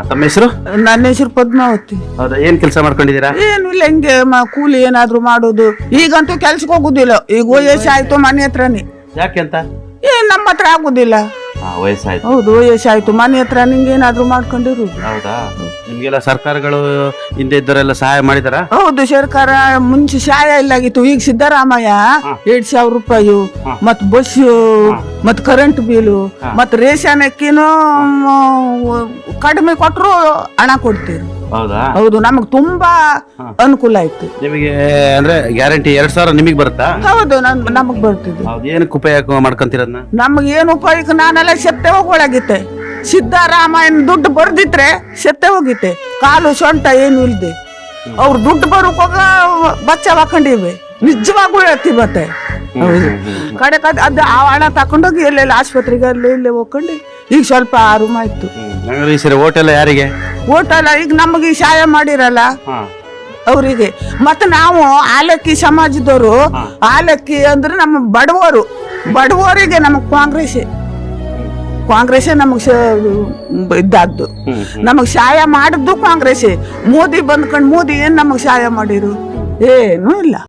ತಮ್ಮ ಹೆಸರು? ನನ್ನ ಹೆಸರು ಪದ್ಮಾವತಿ. ಹೌದಾ, ಏನ್ ಕೆಲಸ ಮಾಡ್ಕೊಂಡಿದ್ದೀರಾ? ಏನು ಇಲ್ಲ, ಹಿಂಗೆ ಕೂಲಿ ಏನಾದ್ರು ಮಾಡೋದು. ಈಗಂತೂ ಕೆಲ್ಸಕ್ಕೆ ಹೋಗುದಿಲ್ಲ, ಈಗ ವಯಸ್ಸಾಯ್ತು, ಮನೆ ಹತ್ರನೇ. ಯಾಕೆ ಅಂತ? ಏನ್ ನಮ್ಮ ಹತ್ರ ಆಗುದಿಲ್ಲ. ವಯಸ್ಸಾಯ್ತು. ಹೌದು, ವಯಸ್ಸಾಯ್ತು, ಮನೆ ಹತ್ರ ನಿಂಗೆ ಏನಾದ್ರು ಮಾಡ್ಕೊಂಡಿರುದು. ಹೌದಾ, ನಿಮ್ಗೆಲ್ಲ ಸರ್ಕಾರಗಳು ಹಿಂದೆ ಇದ್ದವರೆಲ್ಲ ಸಹಾಯ ಮಾಡಿದಾರ? ಹೌದು, ಸರ್ಕಾರ ಮುಂಚೆ ಸಹಾಯ ಇಲ್ಲಾಗಿತ್ತು. ಈಗ ಸಿದ್ದರಾಮಯ್ಯ 2,000 ರೂಪಾಯಿ ಮತ್ ಬಸ್ ಮತ್ ಕರೆಂಟ್ ಬಿಲ್ ಮತ್ ರೇಷನ್ ಅಕ್ಕಿನೂ ಕಡಿಮೆ ಕೊಟ್ರು ಹಣ ಕೊಡ್ತೀರಿ. ಹೌದಾ? ಹೌದು, ನಮಗ್ ತುಂಬಾ ಅನುಕೂಲ ಆಯ್ತು. ನಿಮಗೆ ಅಂದ್ರೆ ಗ್ಯಾರಂಟಿ 2,000 ನಿಮಗೆ ಬರುತ್ತಾ? ಹೌದು, ನಮಗ್ ಬರ್ತಿದ್ವಿ. ಹೌದು, ಏನಕ್ಕೆ ಉಪಯೋಗ ಮಾಡ್ಕೊಂತೀರದ್ನ? ನಮಗ್ ಏನು ಉಪಯೋಗ? ನಾನೆಲ್ಲ ಸೆತ್ತೆ ಹೋಗೊಳಗಿತ್ತೆ. ಸಿದ್ದರಾಮಯ್ಯನ ದುಡ್ಡು ಬರ್ದಿದ್ರೆ ಸೆತ್ತೆ ಹೋಗಿತ್ತೆ. ಕಾಲು ಸೊಂಟ ಏನು ಇಲ್ದೆ ಅವ್ರು ದುಡ್ಡು ಬರೋಕ್ ಹೋಗ ಬಚ್ಚ ಹಾಕೊಂಡಿವೆ. ನಿಜವಾಗೂ ಹೇಳ್ತಿ ಮತ್ತೆ. ಹೌದು, ಕಡೆ ಅದ್ ಆ ಹಣ ತಕೊಂಡೋಗಿ ಎಲ್ಲೆಲ್ಲ ಆಸ್ಪತ್ರೆಗೆ ಅಲ್ಲಿ ಇಲ್ಲೇ ಹೋಗ್ಕೊಂಡು ಈಗ ಸ್ವಲ್ಪ ಆರಾಮಾಯ್ತು. ಈ ಸರಿ ಓಟ್ ಎಲ್ಲ ಯಾರಿಗೆ? ಓಟಲ್ಲ ಈಗ ನಮಗೆ ಸಹಾಯ ಮಾಡಿರಲ್ಲ ಅವರಿಗೆ. ಮತ್ತೆ ನಾವು ಆಲಕ್ಕಿ ಸಮಾಜದವರು, ಆಲಕ್ಕಿ ಅಂದ್ರೆ ನಮ್ಮ ಬಡವರಿಗೆ ನಮಗ್ ಕಾಂಗ್ರೆಸ್ ನಮಗ್ ಇದ್ದದ್ದು. ನಮಗ್ ಸಹಾಯ ಮಾಡಿದ್ದು ಕಾಂಗ್ರೆಸ್. ಮೋದಿ ಬಂದ್ಕೊಂಡು ಮೋದಿ ಏನ್ ನಮಗ್ ಸಹಾಯ ಮಾಡಿರು? ಏನೂ ಇಲ್ಲ.